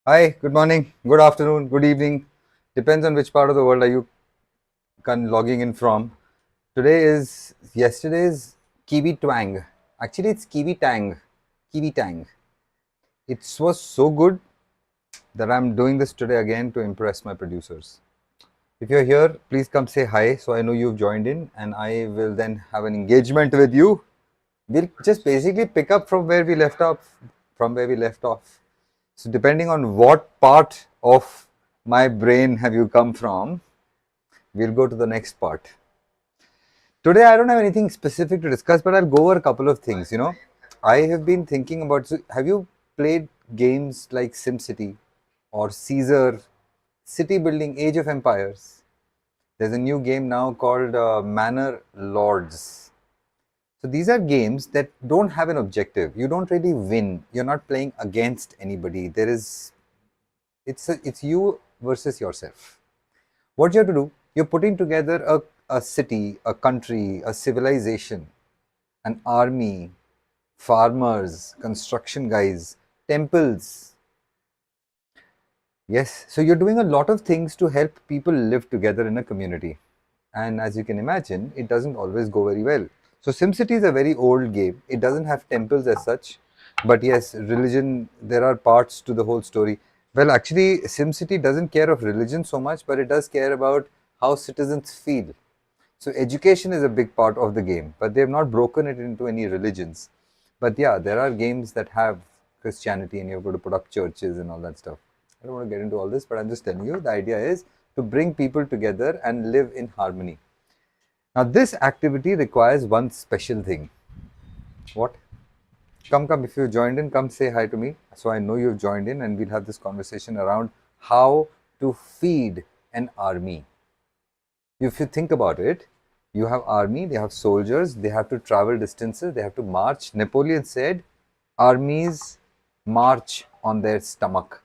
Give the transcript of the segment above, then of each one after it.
Hi, good morning, good afternoon, good evening. Depends on which part of the world are you logging in from. Yesterday's Kiwi Twang. Actually, it's Kiwi Tang. Kiwi Tang. It was so good that I'm doing this today again to impress my producers. If you're here, please come say hi so I know you've joined in and I will then have an engagement with you. We'll just basically pick up from where we left off. So depending on what part of my brain have you come from, we'll go to the next part. Today I don't have anything specific to discuss, but I'll go over a couple of things. I have been thinking about. So have you played games like SimCity or Caesar, City Building, Age of Empires? There's a new game now called Manor Lords. So these are games that don't have an objective. You don't really win. You're not playing against anybody. It's you versus yourself. What you have to do, you're putting together a city, a country, a civilization, an army, farmers, construction guys, temples. Yes, so you're doing a lot of things to help people live together in a community. And as you can imagine, it doesn't always go very well. So SimCity is a very old game. It doesn't have temples as such, but yes, religion, there are parts to the whole story. Well, actually, SimCity doesn't care of religion so much, but it does care about how citizens feel. So education is a big part of the game, but they have not broken it into any religions. But yeah, there are games that have Christianity and you've got to put up churches and all that stuff. I don't want to get into all this, but I'm just telling you the idea is to bring people together and live in harmony. Now, this activity requires one special thing. What? Come, if you joined in, come say hi to me. So I know you've joined in and we'll have this conversation around how to feed an army. If you think about it, you have army, they have soldiers, they have to travel distances, they have to march. Napoleon said, armies march on their stomach.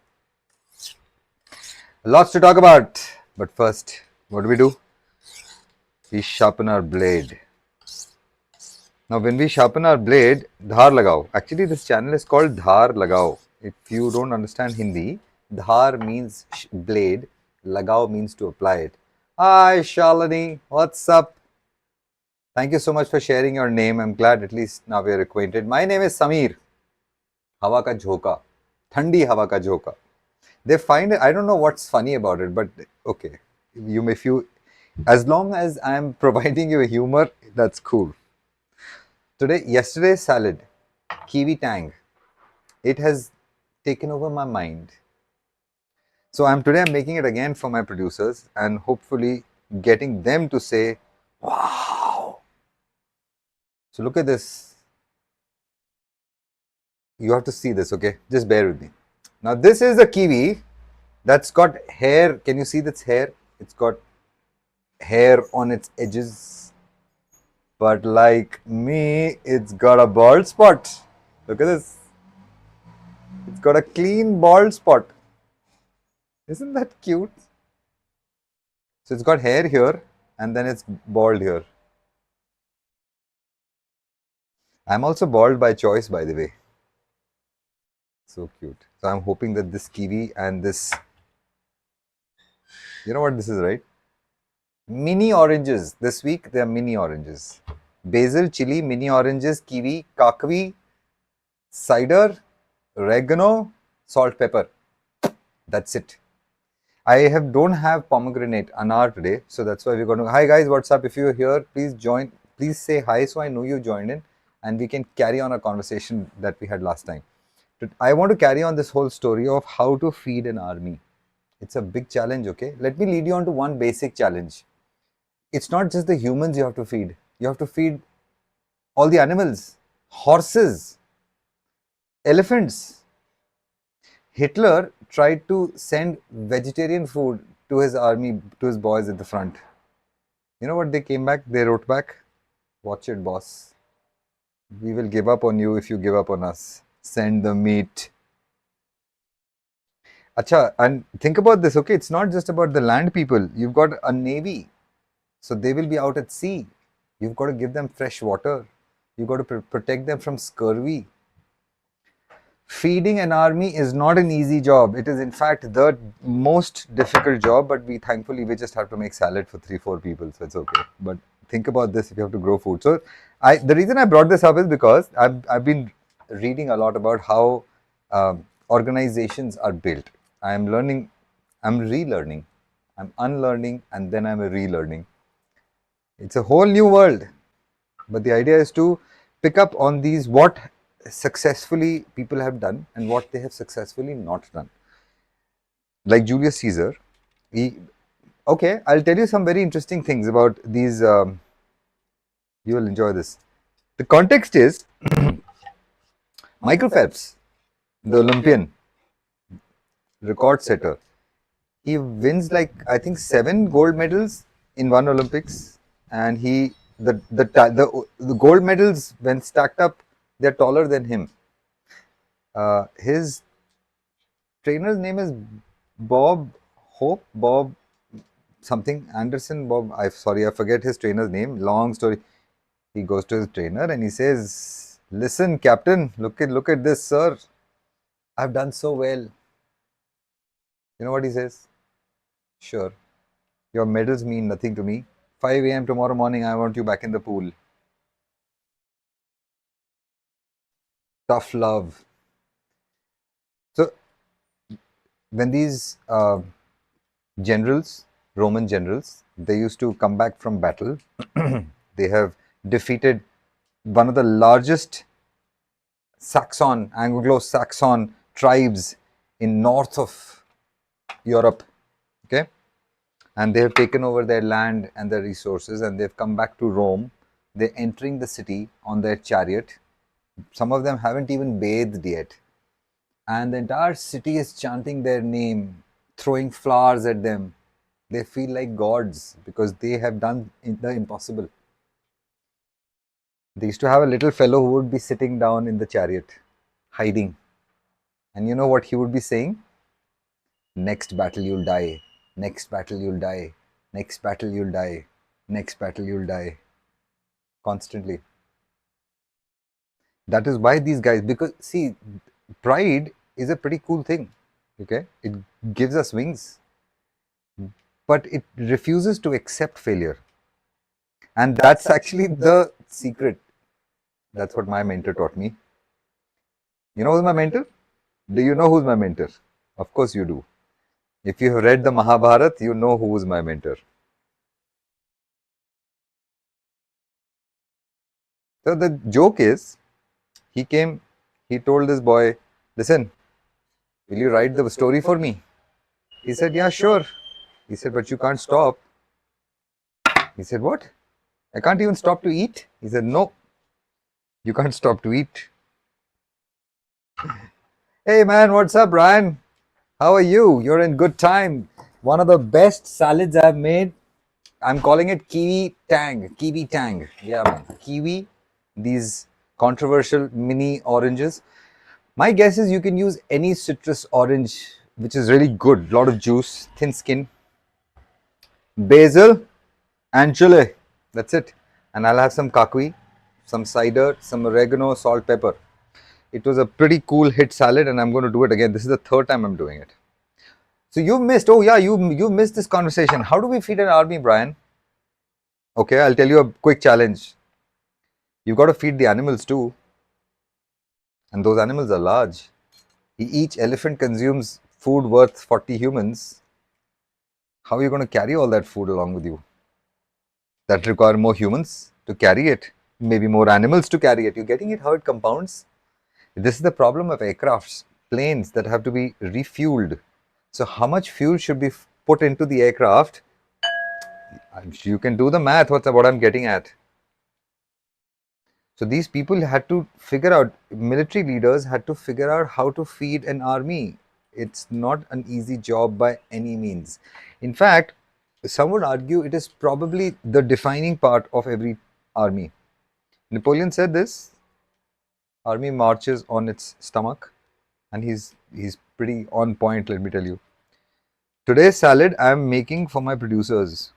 Lots to talk about. But first, what do? We sharpen our blade. Now, when we sharpen our blade, dhar lagao. Actually, this channel is called dhar lagao. If you don't understand Hindi, dhar means blade, lagao means to apply it. Hi, Shalini, what's up? Thank you so much for sharing your name. I'm glad at least now we're acquainted. My name is Samir. Hawa ka jhoka. Thandi hawa ka jhoka. They find it, I don't know what's funny about it, but okay. As long as I'm providing you humor, that's cool. Yesterday's salad, KIWITANG, it has taken over my mind. So I'm making it again for my producers and hopefully getting them to say, wow. So look at this. You have to see this, okay? Just bear with me. Now this is a kiwi that's got hair. Can you see this hair? It's got hair on its edges. But like me, it's got a bald spot. Look at this. It's got a clean bald spot. Isn't that cute? So it's got hair here and then it's bald here. I'm also bald by choice, by the way. So cute. So I'm hoping that this kiwi and this, you know what this is, right? Mini oranges. This week they are mini oranges. Basil, chili, mini oranges, kiwi, kakvi, cider, oregano, salt, pepper. That's it. Don't have pomegranate anar today, so that's why we're going to. Hi guys, what's up? If you're here, please join. Please say hi so I know you joined in, and we can carry on a conversation that we had last time. I want to carry on this whole story of how to feed an army. It's a big challenge, okay? Let me lead you on to one basic challenge. It's not just the humans you have to feed. You have to feed all the animals, horses, elephants. Hitler tried to send vegetarian food to his army, to his boys at the front. You know what they came back? They wrote back, watch it, boss. We will give up on you if you give up on us. Send the meat. Acha, and think about this, okay? It's not just about the land people. You've got a navy. So they will be out at sea. You've got to give them fresh water. You've got to protect them from scurvy. Feeding an army is not an easy job. It is in fact the most difficult job, but thankfully we just have to make salad for 3-4 people, so it's okay. But think about this if you have to grow food. So the reason I brought this up is because I've been reading a lot about how organizations are built. I'm learning, I'm relearning, I'm unlearning, and then I'm relearning. It's a whole new world. But the idea is to pick up on these, what successfully people have done and what they have successfully not done. Like Julius Caesar, okay, I'll tell you some very interesting things about these. You will enjoy this. The context is Michael Phelps, the Olympian record setter. He wins like I think 7 gold medals in one Olympics, and the gold medals when stacked up, they're taller than him. His trainer's name is Bob Hope, Bob something Anderson, Bob. I forget his trainer's name. Long story. He goes to his trainer and he says, "Listen, Captain, look at this, sir. I've done so well." You know what he says? "Sure, your medals mean nothing to me. 5 a.m. tomorrow morning, I want you back in the pool." Tough love. So when these generals, Roman generals, they used to come back from battle. They have defeated one of the largest Anglo-Saxon tribes in north of Europe. Okay, and they have taken over their land and their resources, and they've come back to Rome. They're entering the city on their chariot. Some of them haven't even bathed yet, and the entire city is chanting their name, throwing flowers at them. They feel like gods because they have done the impossible. They used to have a little fellow who would be sitting down in the chariot, hiding. And you know what he would be saying? "Next battle you'll die. Next battle you'll die. Next battle you'll die. Next battle you'll die." Constantly. That is why these guys, because see, pride is a pretty cool thing. Okay? It gives us wings. But it refuses to accept failure. And that's actually the secret. That's what my mentor taught me. You know who's my mentor? Do you know who's my mentor? Of course you do. If you have read the Mahabharata, you know who was my mentor. So the joke is, he told this boy, "Listen, will you write the story for me?" He said, "Yeah, sure." He said, "But you can't stop." He said, "What? I can't even stop to eat?" He said, "No, you can't stop to eat." "Hey man, what's up, Brian? How are you? You're in good time. One of the best salads I've made. I'm calling it KIWITANG. KIWITANG. Yeah, man. Kiwi, these controversial mini oranges. My guess is you can use any citrus orange, which is really good. Lot of juice, thin skin, basil, and chile. That's it. And I'll have some kakui, some cider, some oregano, salt, pepper. It was a pretty cool hit salad, and I'm going to do it again. This is the third time I'm doing it. So you've missed. Oh yeah, you missed this conversation. How do we feed an army, Brian? Okay, I'll tell you a quick challenge. You've got to feed the animals too, and those animals are large. Each elephant consumes food worth 40 humans. How are you going to carry all that food along with you? That require more humans to carry it, maybe more animals to carry it. You're getting it how it compounds? This is the problem of aircrafts, planes that have to be refueled. So how much fuel should be put into the aircraft? You can do the math, what I'm getting at. So these people had to figure out, military leaders had to figure out how to feed an army. It's not an easy job by any means. In fact, some would argue it is probably the defining part of every army. Napoleon said this: army marches on its stomach, and he's pretty on point, let me tell you. Today's salad I'm making for my producers.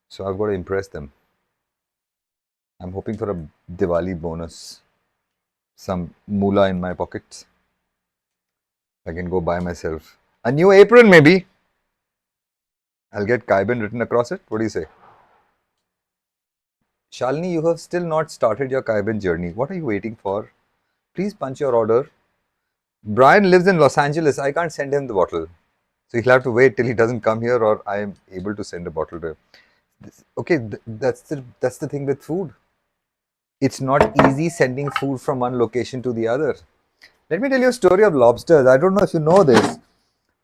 So I've got to impress them. I'm hoping for a Diwali bonus. some moolah in my pockets. I can go buy myself a new apron, maybe. I'll get Kaiben written across it. What do you say? Shalini, you have still not started your Kaiben journey. What are you waiting for? Please punch your order. Brian lives in Los Angeles. I can't send him the bottle. So he'll have to wait till he doesn't come here, or I am able to send a bottle to him. Okay, that's the thing with food. It's not easy sending food from one location to the other. Let me tell you a story of lobsters. I don't know if you know this.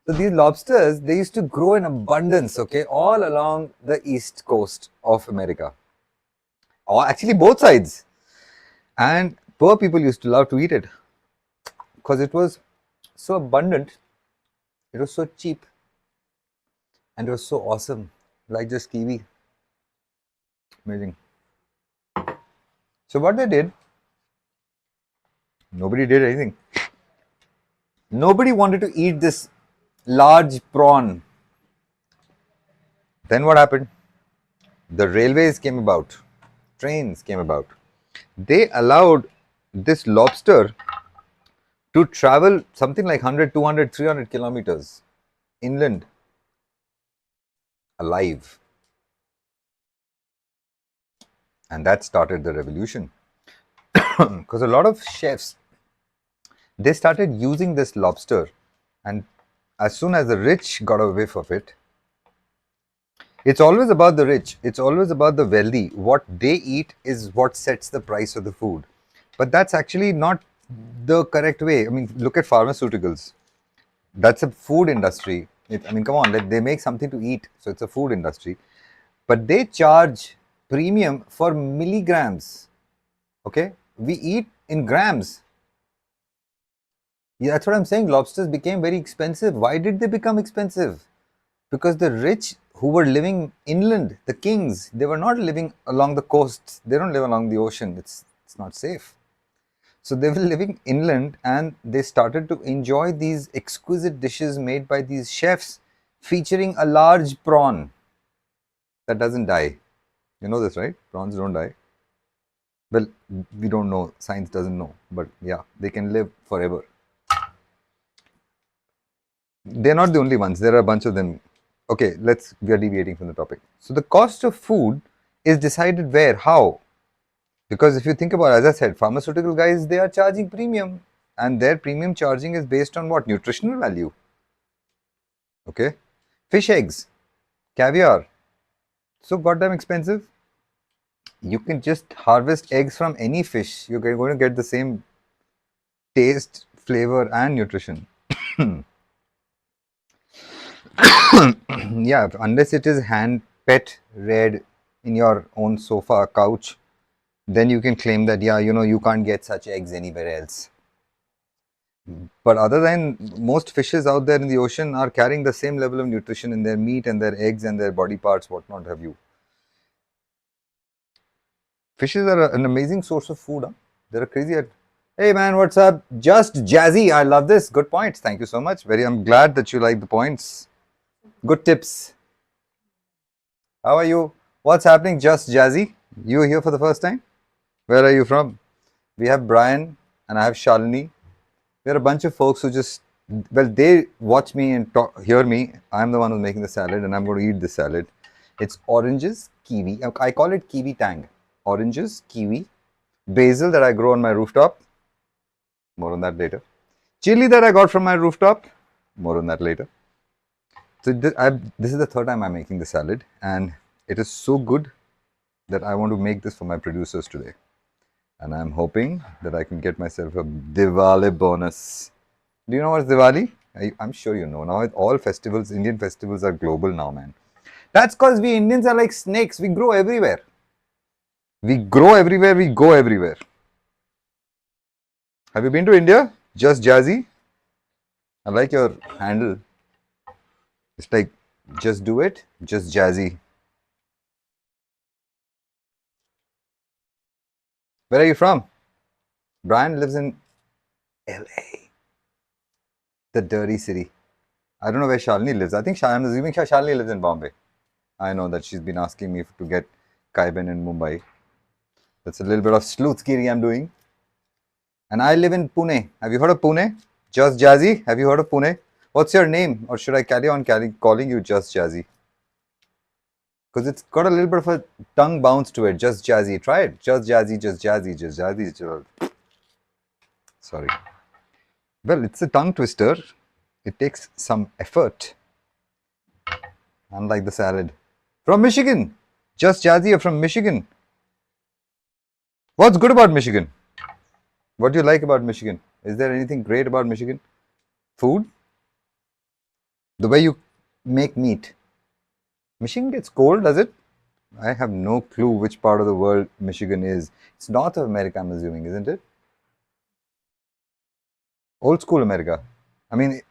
So these lobsters, they used to grow in abundance, okay, all along the east coast of America. Or actually both sides. And poor people used to love to eat it because it was so abundant, it was so cheap, and it was so awesome, like just kiwi. Amazing. So what they did, nobody did anything. Nobody wanted to eat this large prawn. Then what happened? The railways came about, trains came about. They allowed this lobster to travel something like 100, 200, 300 kilometers inland alive. And that started the revolution. Because a lot of chefs, they started using this lobster, and as soon as the rich got a whiff of it, it's always about the rich, it's always about the wealthy. What they eat is what sets the price of the food. But that's actually not the correct way. I mean, look at pharmaceuticals. That's a food industry. I mean, come on, they make something to eat, so it's a food industry. But they charge premium for milligrams. Okay, we eat in grams. Yeah, that's what I'm saying. Lobsters became very expensive. Why did they become expensive? Because the rich who were living inland, the kings, they were not living along the coast. They don't live along the ocean. It's not safe. So they were living inland, and they started to enjoy these exquisite dishes made by these chefs featuring a large prawn that doesn't die. You know this, right? Prawns don't die. Well, we don't know. Science doesn't know. But yeah, they can live forever. They're not the only ones. There are a bunch of them. Okay, we are deviating from the topic. So the cost of food is decided where, how? Because if you think about it, as I said, pharmaceutical guys, they are charging premium, and their premium charging is based on what? Nutritional value. Okay. Fish eggs, caviar, so goddamn expensive. You can just harvest eggs from any fish. You're going to get the same taste, flavor, and nutrition. Yeah, unless it is hand pet reared in your own sofa couch, then you can claim that, yeah, you can't get such eggs anywhere else. But other than most fishes out there in the ocean are carrying the same level of nutrition in their meat and their eggs and their body parts, whatnot have you. Fishes are an amazing source of food. Huh? They're crazy at. Hey man, what's up? Just Jazzy. I love this. Good points. Thank you so much. I'm glad that you like the points. Good tips. How are you? What's happening, Just Jazzy? You here for the first time? Where are you from? We have Brian and I have Shalini. We're a bunch of folks who just, well, they watch me and hear me. I'm the one who's making the salad, and I'm going to eat this salad. It's oranges, kiwi. I call it KIWITANG. Oranges, kiwi, basil that I grow on my rooftop. More on that later. Chili that I got from my rooftop. More on that later. So this is the third time I'm making the salad, and it is so good that I want to make this for my producers today. And I'm hoping that I can get myself a Diwali bonus. Do you know what's Diwali? I'm sure you know. Now all festivals, Indian festivals are global now, man. That's because we Indians are like snakes. We grow everywhere. We grow everywhere, we go everywhere. Have you been to India? Just Jazzy? I like your handle. It's like, just do it, just Jazzy. Where are you from? Brian lives in LA. The dirty city. I don't know where Shalini lives. I'm assuming Shalini lives in Bombay. I know that she's been asking me to get Kaiben in Mumbai. That's a little bit of sleuthgiri I'm doing. And I live in Pune. Have you heard of Pune? Just Jazzy. Have you heard of Pune? What's your name? Or should I carry on calling you Just Jazzy? Because it's got a little bit of a tongue bounce to it. Just Jazzy. Try it. Just Jazzy, just Jazzy, just Jazzy. Sorry. Well, it's a tongue twister. It takes some effort, unlike the salad. From Michigan. Just Jazzy are from Michigan. What's good about Michigan? What do you like about Michigan? Is there anything great about Michigan? Food? The way you make meat. Michigan gets cold, does it? I have no clue which part of the world Michigan is. It's North of America, I'm assuming, isn't it? Old school America. I mean,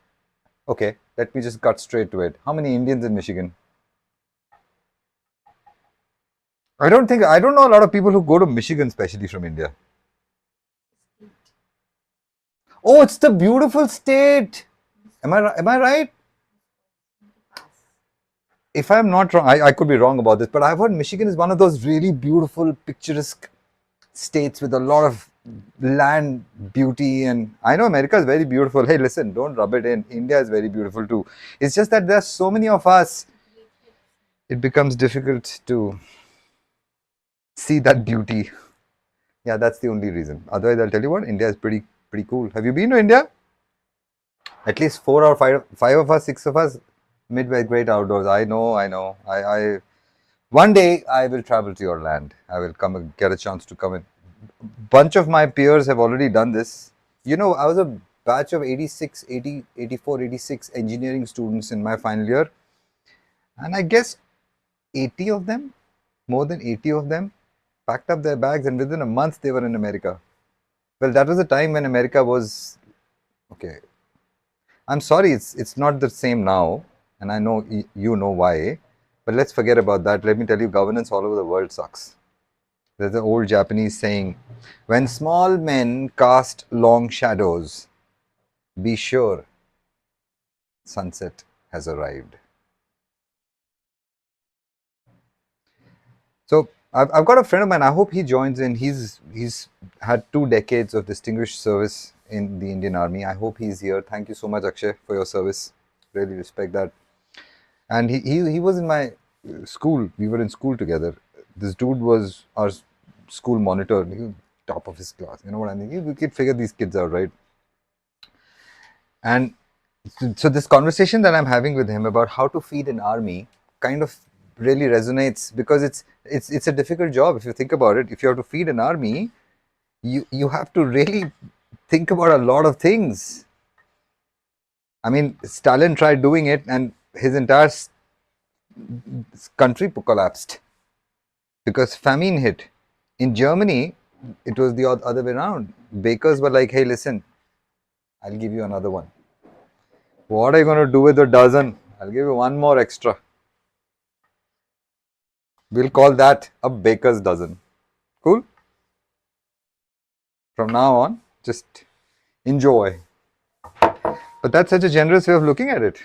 okay, let me just cut straight to it. How many Indians in Michigan? I don't know a lot of people who go to Michigan, especially from India. Oh, it's the beautiful state. Am I right? If I'm not wrong, I could be wrong about this, but I've heard Michigan is one of those really beautiful, picturesque states with a lot of land beauty. And I know America is very beautiful. Hey, listen, don't rub it in. India is very beautiful too. It's just that there's so many of us, it becomes difficult to see that beauty. Yeah, that's the only reason. Otherwise, I'll tell you what, India is pretty cool. Have you been to India? At least five of us, six of us, midway great outdoors. I know. I one day I will travel to your land. I will come and get a chance to come in. Bunch of my peers have already done this. You know, I was a batch of 86, 80, 84, 86 engineering students in my final year. And I guess 80 of them, more than 80 of them, packed up their bags and within a month they were in America. Well, that was a time when America was, okay, I'm sorry, it's not the same now. And I know you know why. But let's forget about that. Let me tell you, governance all over the world sucks. There's an old Japanese saying, when small men cast long shadows, be sure sunset has arrived. So I've got a friend of mine. I hope he joins in. He's had 2 decades of distinguished service in the Indian Army. I hope he's here. Thank you so much, Akshay, for your service. Really respect that. And he was in my school. We were in school together. This dude was our school monitor. He was top of his class. You know what I mean? You could figure these kids out, right? And so this conversation that I'm having with him about how to feed an army kind of really resonates because it's a difficult job if you think about it. If you have to feed an army, you have to really think about a lot of things. I mean, Stalin tried doing it and his entire country collapsed because famine hit. In Germany, it was the other way around. Bakers were like, hey, listen, I'll give you another one. What are you going to do with a dozen? I'll give you one more extra. We'll call that a baker's dozen. Cool? From now on, just enjoy. But that's such a generous way of looking at it.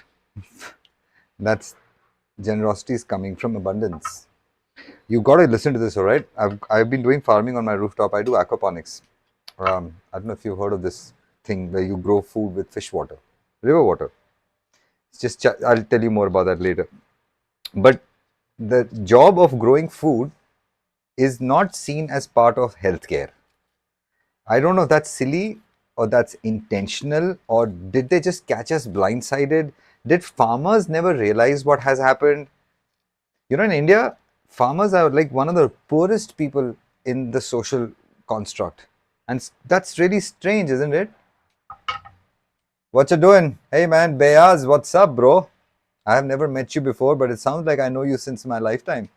That's generosity is coming from abundance. You got to listen to this, all right? I've been doing farming on my rooftop. I do aquaponics. I don't know if you've heard of this thing where you grow food with fish water, river water. It's just I'll tell you more about that later. But the job of growing food is not seen as part of healthcare. I don't know if that's silly or that's intentional or did they just catch us blindsided? Did farmers never realize what has happened? You know, in India, farmers are like one of the poorest people in the social construct. And that's really strange, isn't it? What you doing? Hey man, Bayaz, what's up, bro? I have never met you before, but it sounds like I know you since my lifetime.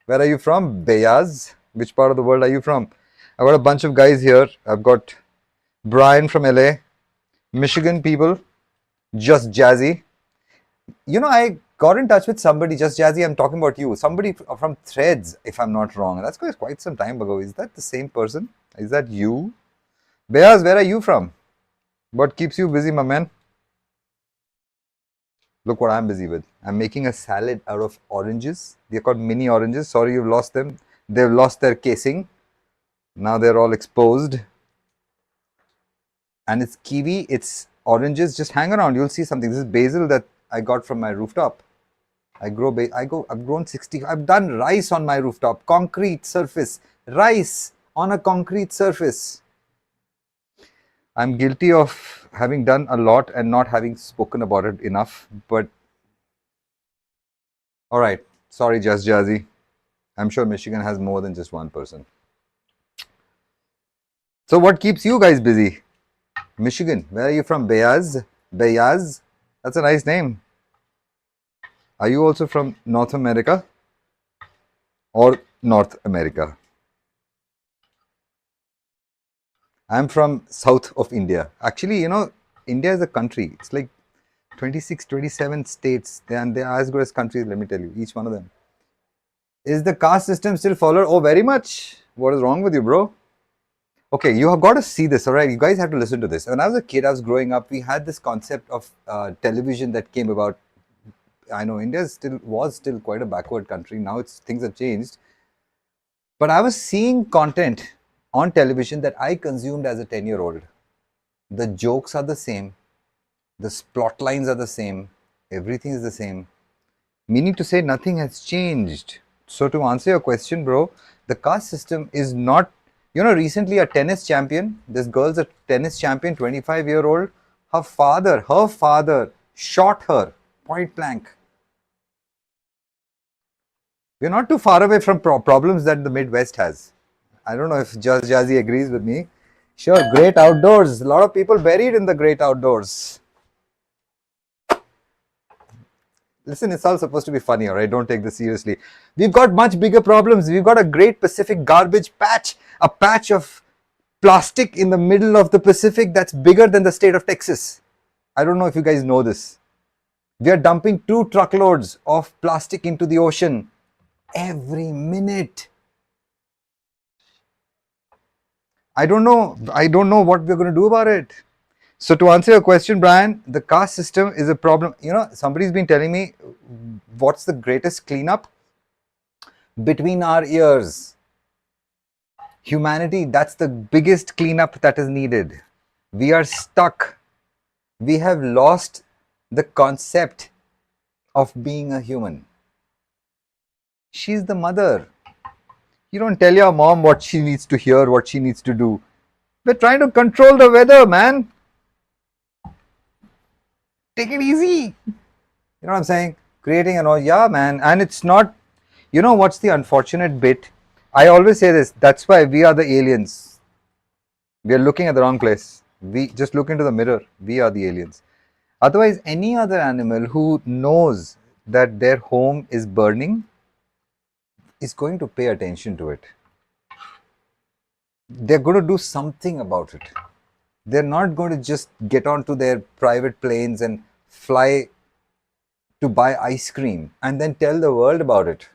Where are you from, Bayaz? Which part of the world are you from? I've got a bunch of guys here. I've got Brian from LA, Michigan people, Just Jazzy. You know, I got in touch with somebody, Just Jazzy, I'm talking about you. Somebody from Threads, if I'm not wrong. That's quite some time ago. Is that the same person? Is that you? Bayaz, where are you from? What keeps you busy, my man? Look what I'm busy with. I'm making a salad out of oranges. They're called mini oranges. Sorry you've lost them. They've lost their casing. Now they're all exposed. and it's kiwi, it's oranges. Just hang around, you'll see something. This is basil that I got from my rooftop. I've grown 60. I've done rice on my rooftop, concrete surface, rice on a concrete surface. I'm guilty of having done a lot and not having spoken about it enough. But all right, sorry, Just Jazzy. I'm sure Michigan has more than just one person. So, what keeps you guys busy? Michigan. Where are you from? Bayaz? Bayaz? That's a nice name. Are you also from North America or North America? I'm from south of India. Actually, India is a country. It's like 26, 27 states, and they are as good as countries, let me tell you, each one of them. Is the caste system still followed? Oh, very much. What is wrong with you, bro? Okay, you have got to see this, all right? You guys have to listen to this. When I was a kid, I was growing up, we had this concept of television that came about. I know India was still quite a backward country. Now things have changed. But I was seeing content on television that I consumed as a 10-year-old. The jokes are the same. The plot lines are the same. Everything is the same. Meaning to say nothing has changed. So to answer your question, bro, the caste system is not, recently a tennis champion, this girl's a tennis champion, 25-year-old, her father shot her point blank. We're not too far away from problems that the Midwest has. I don't know if Just Jazzy agrees with me. Sure, great outdoors. A lot of people buried in the great outdoors. Listen, it's all supposed to be funny, all right? Don't take this seriously. We've got much bigger problems. We've got a great Pacific garbage patch, a patch of plastic in the middle of the Pacific that's bigger than the state of Texas. I don't know if you guys know this. We are dumping 2 truckloads of plastic into the ocean every minute. I don't know what we're going to do about it. So to answer your question, Brian, the caste system is a problem. Somebody's been telling me, what's the greatest cleanup? Between our ears. Humanity, that's the biggest cleanup that is needed. We are stuck. We have lost the concept of being a human. She's the mother. You don't tell your mom what she needs to hear, what she needs to do. We're trying to control the weather, man. Take it easy. You know what I'm saying? Creating yeah, man. And it's not, what's the unfortunate bit? I always say this, that's why we are the aliens. We are looking at the wrong place. We just look into the mirror. We are the aliens. Otherwise, any other animal who knows that their home is burning is going to pay attention to it. They're going to do something about it. They're not going to just get onto their private planes and fly to buy ice cream and then tell the world about it.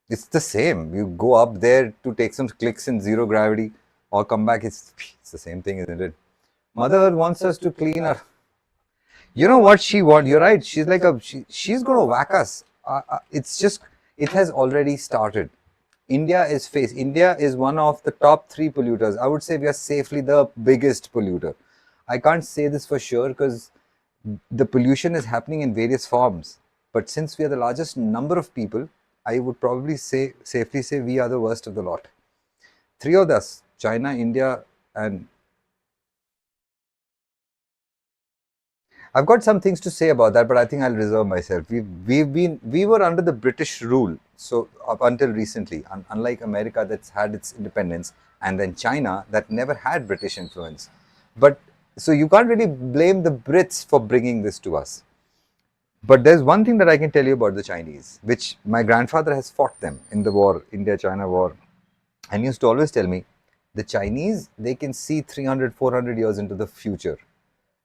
It's the same. You go up there to take some clicks in zero gravity or come back. It's the same thing, isn't it? Mother wants us to clean her. You know what she wants? You're right. She's like she's going to whack us. It has already started. India is one of the top 3 polluters. I would say we are safely the biggest polluter. I can't say this for sure because the pollution is happening in various forms. But since we are the largest number of people, I would probably safely say we are the worst of the lot. 3 of us, China, India, and I've got some things to say about that, but I think I'll reserve myself. We were under the British rule, so up until recently, unlike America that's had its independence, and then China that never had British influence. But so you can't really blame the Brits for bringing this to us. But there's one thing that I can tell you about the Chinese, which my grandfather has fought them in the war, India-China war, and he used to always tell me, the Chinese, they can see 300, 400 years into the future.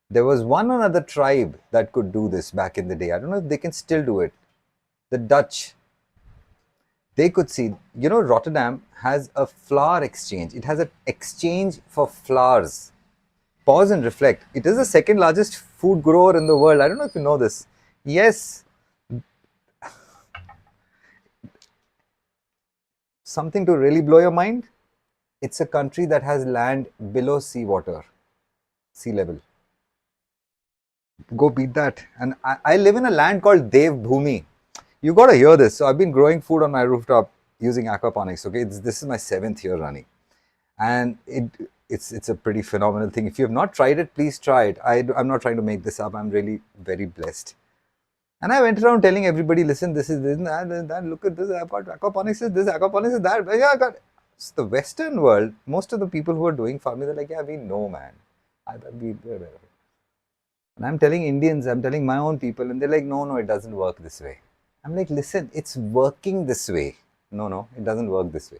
There was one another tribe that could do this back in the day. I don't know if they can still do it. The Dutch. They could see, Rotterdam has a flower exchange. It has an exchange for flowers. Pause and reflect. It is the second largest food grower in the world. I don't know if you know this. Yes. Something to really blow your mind. It's a country that has land below seawater. sea level. Go beat that. And I live in a land called Dev Bhumi. You got to hear this. So I've been growing food on my rooftop using aquaponics. Okay, this is my 7th year running, and it's a pretty phenomenal thing. If you have not tried it, please try it. I'm not trying to make this up. I'm really very blessed. And I went around telling everybody, listen, this is this and that, and that. Look at this. I've got aquaponics is this, aquaponics is that. Yeah, I got. It's the Western world. Most of the people who are doing farming, they're like, yeah, we know, man. And I'm telling Indians, I'm telling my own people, and they're like, no, it doesn't work this way. I'm like, listen, it's working this way. No, it doesn't work this way.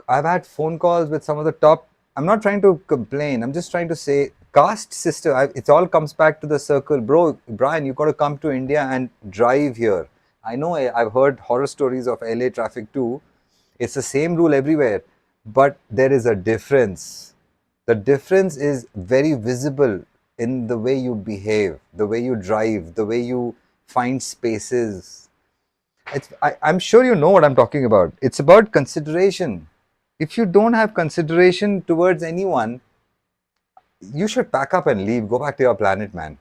I've had phone calls with some of the top. I'm not trying to complain. I'm just trying to say, caste system. It all comes back to the circle, bro. Brian, you got to come to India and drive here. I know I've heard horror stories of LA traffic too. It's the same rule everywhere, but there is a difference. The difference is very visible in the way you behave, the way you drive, the way you find spaces. I'm sure you know what I'm talking about. It's about consideration. If you don't have consideration towards anyone, you should pack up and leave. Go back to your planet, man.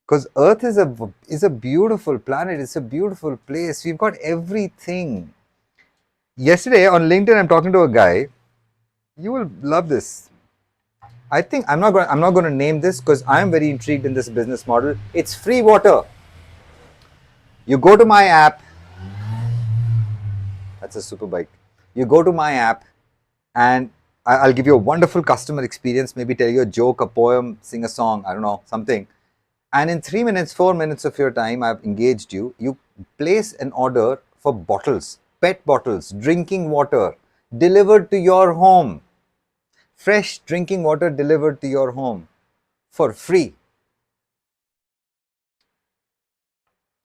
Because Earth is a beautiful planet. It's a beautiful place. We've got everything. Yesterday on LinkedIn, I'm talking to a guy. You will love this. I think I'm not going to name this because I'm very intrigued in this business model. It's free water. You go to my app. That's a super bike. You go to my app and I'll give you a wonderful customer experience, maybe tell you a joke, a poem, sing a song, I don't know, something. And in 3 minutes, 4 minutes of your time, I've engaged you. You place an order for bottles, pet bottles, drinking water, delivered to your home. Fresh drinking water delivered to your home for free.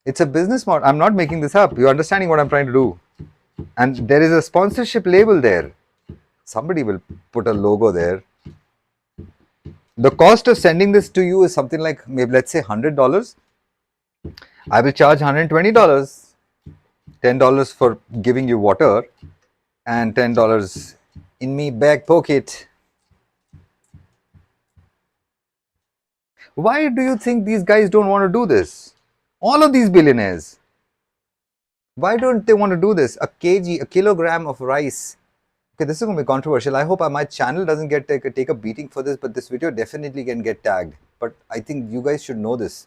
It's a business model. I'm not making this up. You're understanding what I'm trying to do. And there is a sponsorship label there. Somebody will put a logo there. The cost of sending this to you is something like, maybe let's say $100. I will charge $120. $10 for giving you water and $10 in me back pocket. Why do you think these guys don't want to do this? All of these billionaires. Why don't they want to do this? A kilogram of rice. Okay, this is going to be controversial. I hope my channel doesn't take a beating for this, but this video definitely can get tagged. But I think you guys should know this.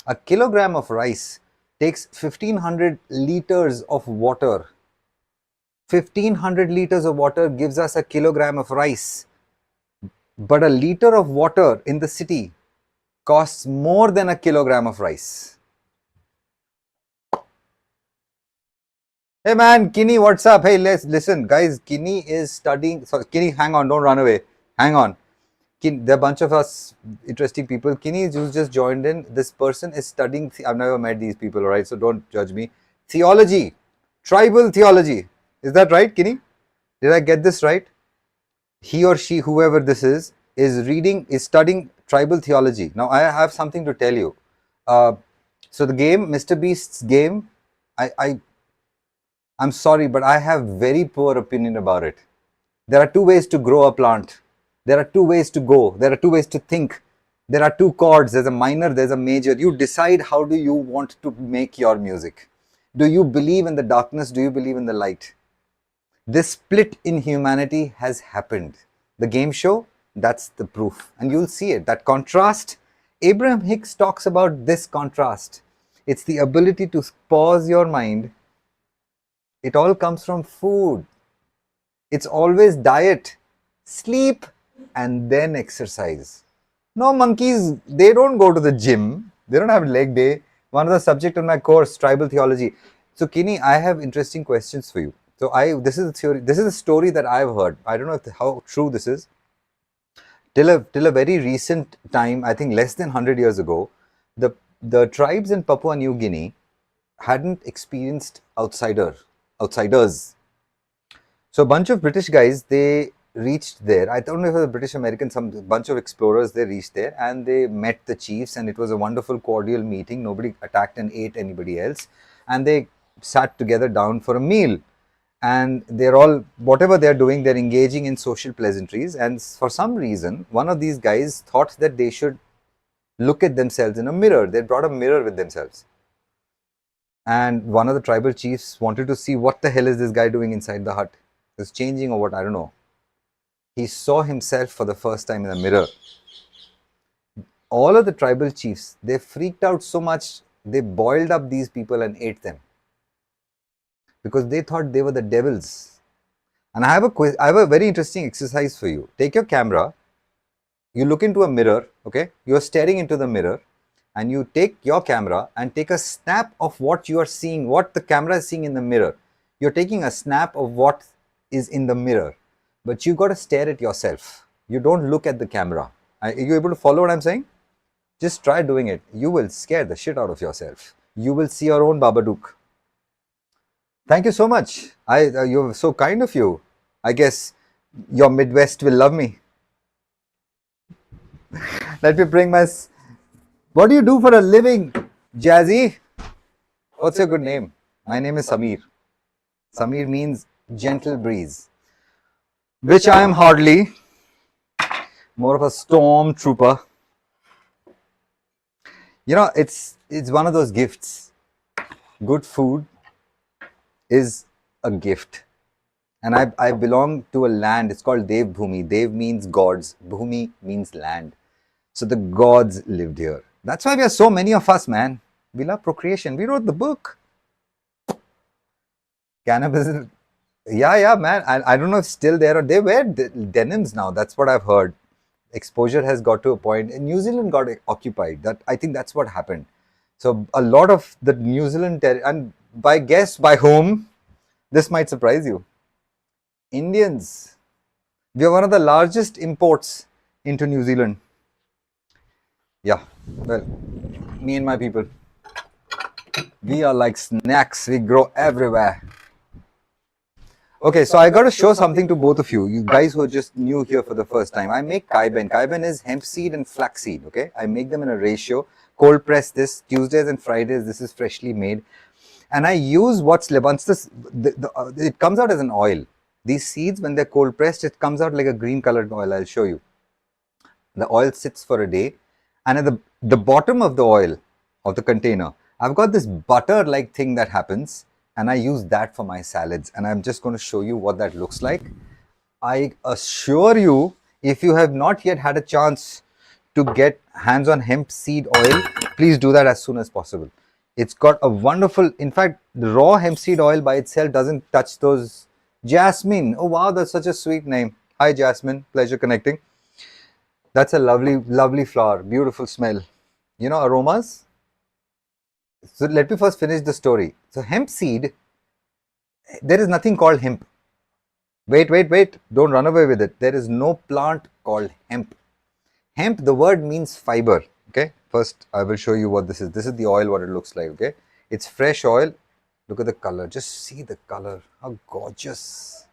A kilogram of rice takes 1500 liters of water. 1500 liters of water gives us a kilogram of rice. But a liter of water in the city costs more than a kilogram of rice. Hey man, Kinney, what's up? Hey, listen, guys. Kinney is studying. So, Kinney, hang on, don't run away. Hang on. There are a bunch of us interesting people. Kinney, who's just joined in, this person is studying. I've never met these people, all right? So don't judge me. Theology, tribal theology. Is that right, Kinney? Did I get this right? He or she, whoever this is studying tribal theology. Now, I have something to tell you. So the game, Mr. Beast's game, I'm sorry, but I have very poor opinion about it. There are two ways to grow a plant. There are two ways to go. There are two ways to think. There are two chords. There's a minor, there's a major. You decide how do you want to make your music. Do you believe in the darkness? Do you believe in the light? This split in humanity has happened. The game show, that's the proof. And you'll see it. That contrast, Abraham Hicks talks about this contrast. It's the ability to pause your mind. It all comes from food. It's always diet, sleep, and then exercise. No, monkeys, they don't go to the gym. They don't have leg day. One of the subject on my course, tribal theology. So, Kinney, I have interesting questions for you. So, this is a theory. This is a story that I've heard. I don't know how true this is. Till a very recent time, I think less than 100 years ago, the tribes in Papua New Guinea hadn't experienced outsiders. So a bunch of British guys, they reached there. I don't know if it was British American, some bunch of explorers, they reached there and they met the chiefs, and it was a wonderful cordial meeting. Nobody attacked and ate anybody else. And they sat together down for a meal. and they're all, whatever they're doing, they're engaging in social pleasantries. And for some reason, one of these guys thought that they should look at themselves in a mirror. They brought a mirror with themselves. And one of the tribal chiefs wanted to see what the hell is this guy doing inside the hut. It's changing or what, I don't know. He saw himself for the first time in a mirror. All of the tribal chiefs, they freaked out so much, they boiled up these people and ate them because they thought they were the devils. And I have a very interesting exercise for you. Take your camera, you look into a mirror, okay? You're staring into the mirror, and you take your camera and take a snap of what you are seeing, what the camera is seeing in the mirror. You're taking a snap of what is in the mirror, but you got to stare at yourself. You don't look at the camera. Are you able to follow what I'm saying? Just try doing it. You will scare the shit out of yourself. You will see your own Babadook. Thank you so much. You're so kind of you. I guess your Midwest will love me. Let me bring my... What do you do for a living, Jazzy? What's your good name? My name is Samir. Samir means gentle breeze, which I am hardly. More of a storm trooper. You know, it's one of those gifts. Good food is a gift. And I belong to a land, it's called Dev Bhumi. Dev means gods, Bhumi means land. So the gods lived here. That's why we are so many of us, man. We love procreation. We wrote the book. Cannabis, yeah, man. I don't know if it's still there or they wear denims now. That's what I've heard. Exposure has got to a point. And New Zealand got occupied. I think that's what happened. So a lot of the New Zealand, and by whom, this might surprise you. Indians. We are one of the largest imports into New Zealand. Yeah, well, me and my people, we are like snacks. We grow everywhere. Okay, so I got to show something to both of you. You guys who are just new here for the first time. I make kaiben. Kaiben is hemp seed and flax seed, okay? I make them in a ratio. Cold press this. Tuesdays and Fridays, this is freshly made. And I use what's once this, it comes out as an oil. These seeds, when they're cold pressed, it comes out like a green colored oil. I'll show you. The oil sits for a day. And at the bottom of the oil, of the container, I've got this butter-like thing that happens. And I use that for my salads. And I'm just going to show you what that looks like. I assure you, if you have not yet had a chance to get hands on hemp seed oil, please do that as soon as possible. It's got a wonderful, in fact, the raw hemp seed oil by itself doesn't touch those. Jasmine. Oh, wow, that's such a sweet name. Hi, Jasmine. Pleasure connecting. That's a lovely, lovely flower. Beautiful smell. You know, aromas. So let me first finish the story. So hemp seed, there is nothing called hemp. Wait. Don't run away with it. There is no plant called hemp. Hemp, the word means fiber. Okay. First, I will show you what this is. This is the oil, what it looks like. Okay. It's fresh oil. Look at the color. Just see the color. How gorgeous.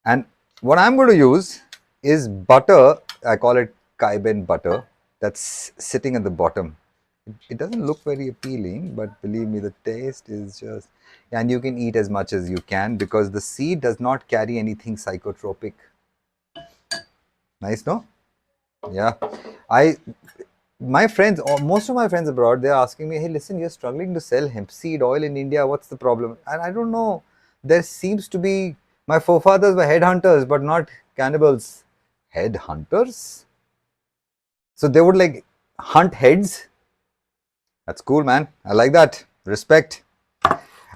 And what I'm going to use is butter. I call it kaiben butter. That's sitting at the bottom. It doesn't look very appealing, but believe me, the taste is just... And you can eat as much as you can because the seed does not carry anything psychotropic. Nice, no? Yeah. My friends, or most of my friends abroad, they're asking me, hey, listen, you're struggling to sell hemp seed oil in India. What's the problem? And I don't know. There seems to be... My forefathers were headhunters, but not cannibals. Headhunters? So they would like hunt heads? That's cool, man. I like that. Respect.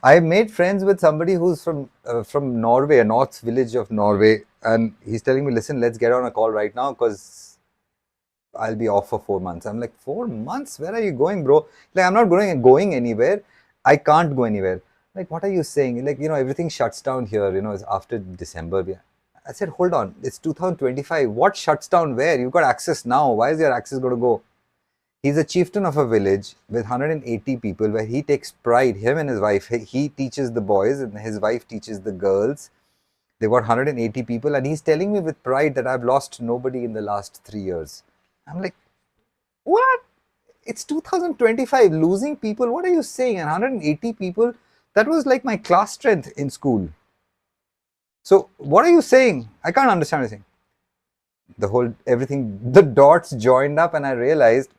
I made friends with somebody who's from Norway, a north village of Norway. And he's telling me, listen, let's get on a call right now because I'll be off for 4 months. I'm like, 4 months? Where are you going, bro? Like, I'm not going anywhere. I can't go anywhere. Like, what are you saying? Like, you know, everything shuts down here, you know, it's after December. I said, hold on, it's 2025. What shuts down where? You've got access now. Why is your access going to go? He's a chieftain of a village with 180 people where he takes pride, him and his wife. He teaches the boys and his wife teaches the girls. They've got 180 people and he's telling me with pride that I've lost nobody in the last 3 years. I'm like, what? It's 2025, losing people? What are you saying? And 180 people, That was like my class strength in school. So what are you saying? I can't understand anything. The whole everything, the dots joined up, and I realized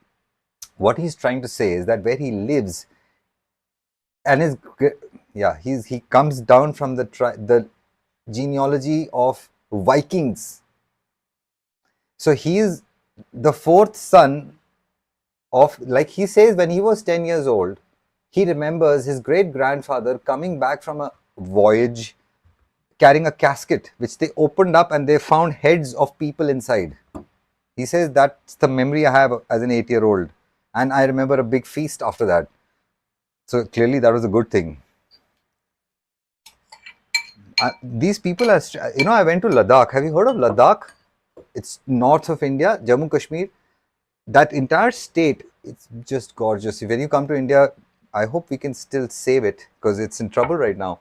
what he's trying to say is that where he lives, and his yeah, he comes down from the genealogy of Vikings. So he is the fourth son of, like he says, when he was 10 years old, he remembers his great grandfather coming back from a voyage carrying a casket which they opened up and they found heads of people inside. He says that's the memory I have as an 8-year-old, and I remember a big feast after that. So clearly that was a good thing. These people are, I went to Ladakh. Have you heard of Ladakh? It's north of India, Jammu Kashmir. That entire state, it's just gorgeous. When you come to India, I hope we can still save it because it's in trouble right now.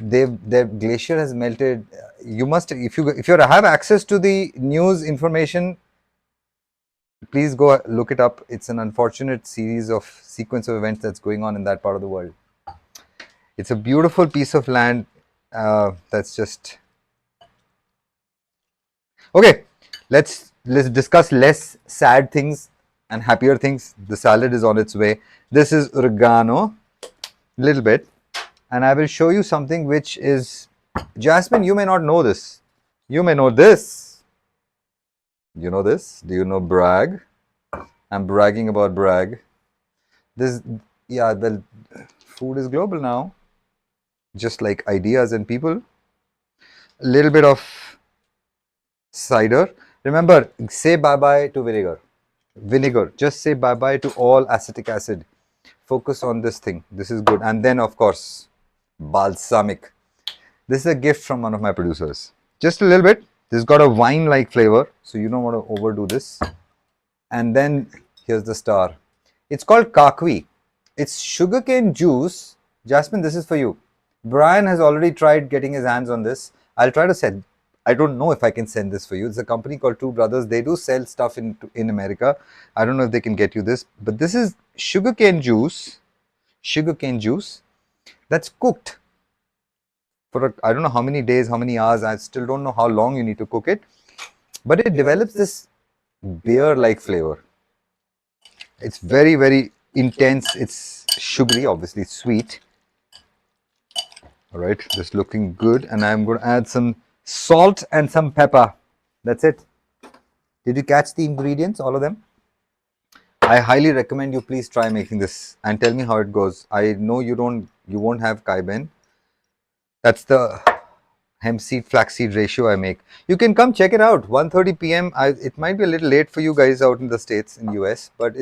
Their glacier has melted. You must, if you have access to the news information, please go look it up. It's an unfortunate sequence of events that's going on in that part of the world. It's a beautiful piece of land. That's just okay. Let's discuss less sad things and happier things. The salad is on its way. This is oregano, little bit, and I will show you something which is, Jasmine, you may not know this. You may know this. You know this? Do you know brag? I'm bragging about brag. This, yeah, well, food is global now. Just like ideas and people. A little bit of cider. Remember, say bye-bye to vinegar. Just say bye-bye to all acetic acid. Focus on this thing. This is good. And then, of course, balsamic. This is a gift from one of my producers. Just a little bit. This has got a wine-like flavor, so you don't want to overdo this. And then, here's the star. It's called kakwi. It's sugarcane juice. Jasmine, this is for you. Brian has already tried getting his hands on this. I'll try to send. I don't know if I can send this for you. It's a company called Two Brothers. They do sell stuff in America. I don't know if they can get you this, but this is sugarcane juice. Sugarcane juice that's cooked for I don't know how many days, how many hours. I still don't know how long you need to cook it, but it develops this beer-like flavor. It's very, very intense. It's sugary, obviously sweet. All right, just looking good, and I'm going to add some salt and some pepper. That's it. Did you catch the ingredients, all of them? I highly recommend you please try making this and tell me how it goes. I know you won't have kaiben. That's the hemp seed flaxseed ratio I make. You can come check it out. 1:30 p.m. It might be a little late for you guys out in the States, in US, but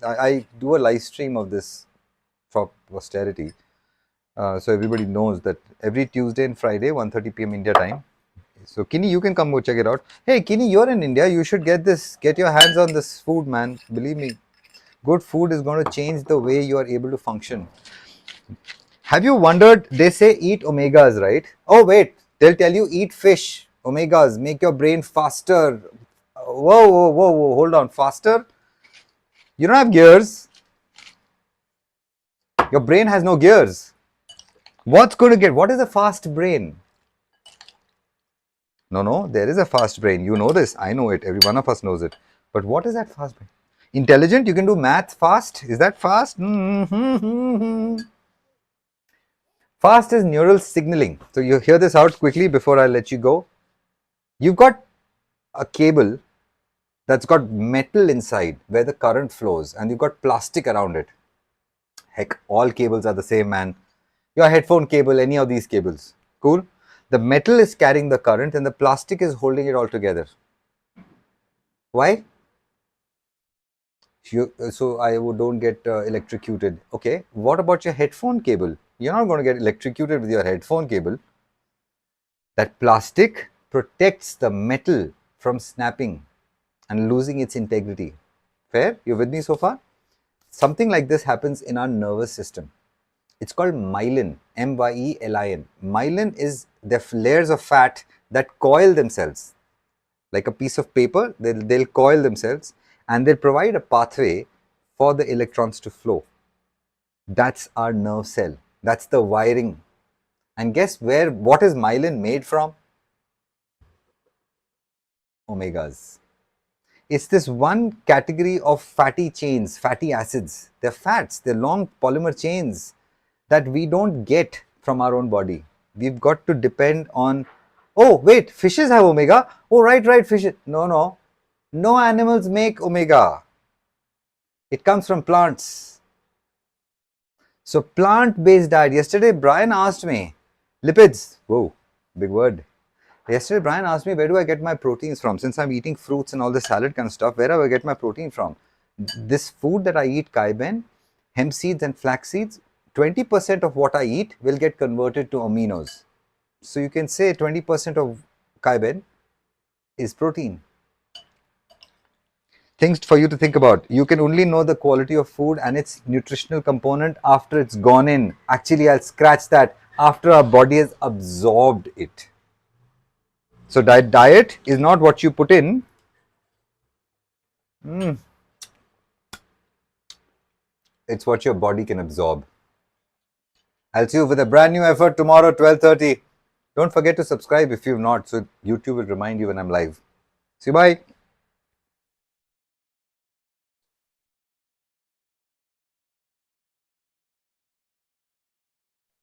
I do a live stream of this for posterity. So everybody knows that every Tuesday and Friday, 1:30 p.m. India time. So Kini, you can come go check it out. Hey Kini, you're in India. You should get this. Get your hands on this food, man. Believe me, good food is going to change the way you are able to function. Have you wondered? They say eat omegas, right? Oh wait, they'll tell you eat fish. Omegas make your brain faster. Whoa! Hold on, faster. You don't have gears. Your brain has no gears. What's going to get? What is a fast brain? No, there is a fast brain. You know this. I know it. Every one of us knows it. But what is that fast brain? Intelligent? You can do math fast? Is that fast? Fast is neural signaling. So you hear this out quickly before I let you go. You've got a cable that's got metal inside where the current flows, and you've got plastic around it. Heck, all cables are the same, man. Your headphone cable, any of these cables. Cool? The metal is carrying the current and the plastic is holding it all together. Why? So I don't get electrocuted. Okay, what about your headphone cable? You're not going to get electrocuted with your headphone cable. That plastic protects the metal from snapping and losing its integrity. Fair? You with me so far? Something like this happens in our nervous system. It's called myelin, M-Y-E-L-I-N. Myelin is the layers of fat that coil themselves. Like a piece of paper, they'll coil themselves and they'll provide a pathway for the electrons to flow. That's our nerve cell. That's the wiring. And guess what is myelin made from? Omegas. It's this one category of fatty chains, fatty acids. They're fats, they're long polymer chains that we don't get from our own body. We've got to depend on, oh, wait, fishes have omega? Oh, right, fishes. No. No animals make omega. It comes from plants. So, plant based diet. Yesterday, Brian asked me, lipids. Whoa, big word. Yesterday, Brian asked me, where do I get my proteins from? Since I'm eating fruits and all the salad kind of stuff, where do I get my protein from? This food that I eat, KIWITANG, hemp seeds and flax seeds, 20% of what I eat will get converted to aminos. So you can say 20% of KIWITANG is protein. Things for you to think about. You can only know the quality of food and its nutritional component after it's gone in. Actually, I'll scratch that. After our body has absorbed it. So diet is not what you put in. It's what your body can absorb. I'll see you with a brand new effort tomorrow, 12:30. Don't forget to subscribe if you've not, so YouTube will remind you when I'm live. See you, bye.